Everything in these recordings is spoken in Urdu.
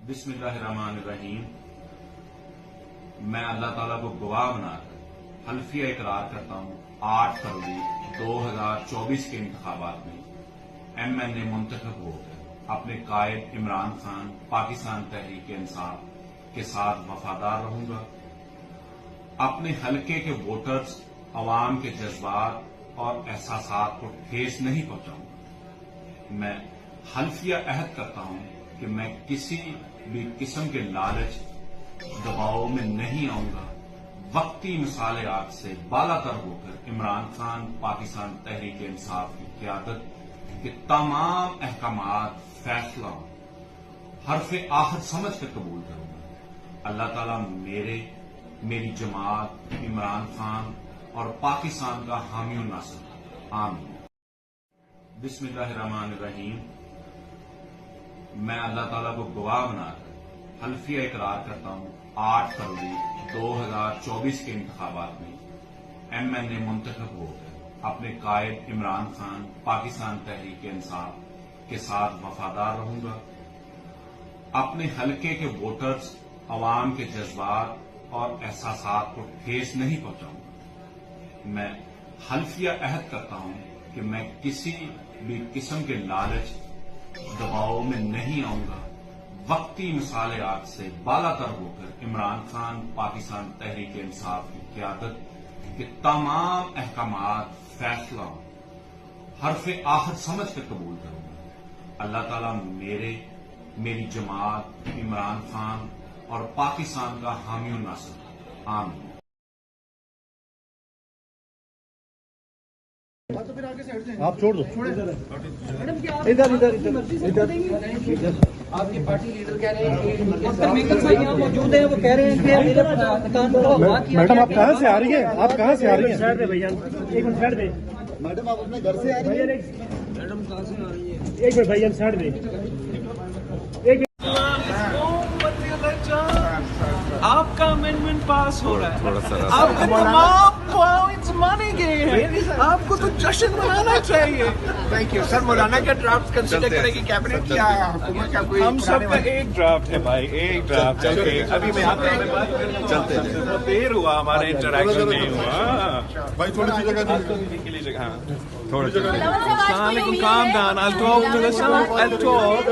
بسم اللہ الرحمن الرحیم۔ میں اللہ تعالیٰ کو گواہ بنا کر حلفیہ اقرار کرتا ہوں 8 فروری 2024 کے انتخابات میں ایم این اے منتخب ہو کر اپنے قائد عمران خان پاکستان تحریک انصاف کے ساتھ وفادار رہوں گا۔ اپنے حلقے کے ووٹرز، عوام کے جذبات اور احساسات کو ٹھیس نہیں پہنچاؤں گا۔ میں حلفیہ عہد کرتا ہوں کہ میں کسی بھی قسم کے لالچ، دباؤ میں نہیں آؤں گا۔ وقتی مصالحات سے بالا تر ہو کر عمران خان پاکستان تحریک انصاف کی قیادت کے تمام احکامات، فیصلہ حرف آخر سمجھ کر قبول کروں گا۔ اللہ تعالیٰ میری جماعت، عمران خان اور پاکستان کا حامی و ناصر۔ آمین۔ بسم اللہ الرحمن الرحیم۔ میں اللہ تعالیٰ کو گواہ بنا کر حلفیہ اقرار کرتا ہوں 8 فروری 2024 کے انتخابات میں ایم این اے منتخب ہو کر اپنے قائد عمران خان پاکستان تحریک انصاف کے ساتھ وفادار رہوں گا۔ اپنے حلقے کے ووٹرز، عوام کے جذبات اور احساسات کو ٹھیس نہیں پہنچاؤں گا۔ میں حلفیہ عہد کرتا ہوں کہ میں کسی بھی قسم کے لالچ، دباؤ میں نہیں آؤں گا۔ وقتی مصالحات سے بالا تر ہو کر عمران خان پاکستان تحریک انصاف کی قیادت کے تمام احکامات، فیصلہ حرف آخر سمجھ کر قبول کروں گا۔ اللہ تعالیٰ میری جماعت، عمران خان اور پاکستان کا حامی و ناصر۔ آمین۔ آپ چھوڑ دو۔ آپ کے پارٹی لیڈر کہہ رہے ہیں موجود ہیں، وہ کہہ رہے ہیں کہ میڈم آپ کہاں سے آ رہی ہیں؟ آپ کہاں سے آ رہی ہیں؟ میڈم آپ اپنے گھر سے آ رہی ہیں؟ میڈم کہاں سے آ رہی ہے؟ ایک منٹ بھائی سائڈ میں۔ آپ کا امینڈمنٹ پاس ہو رہا ہے، آپ کے تمام پوائنٹس مانے گئے ہیں، آپ کو تو جشن منانا چاہیے۔ Thank you sir. مولانا کا ڈرافٹ کنسیڈر کرے گی کیبنٹ کیا ہے؟ حکومت کا کوئی ہم سب کا ایک ڈرافٹ ہے بھائی، ایک ڈرافٹ ہے۔ ابھی میں آپ چلتے ہیں۔ بہت دیر ہوا، ہمارا انٹریکشن نہیں ہوا بھائی تھوڑی سی جگہ کے لیے جگہ۔ تھوڑی جگہ۔ السلام علیکم، calm down, I'll talk to the sound, I'll talk.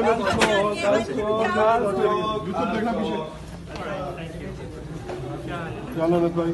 چلو بھائی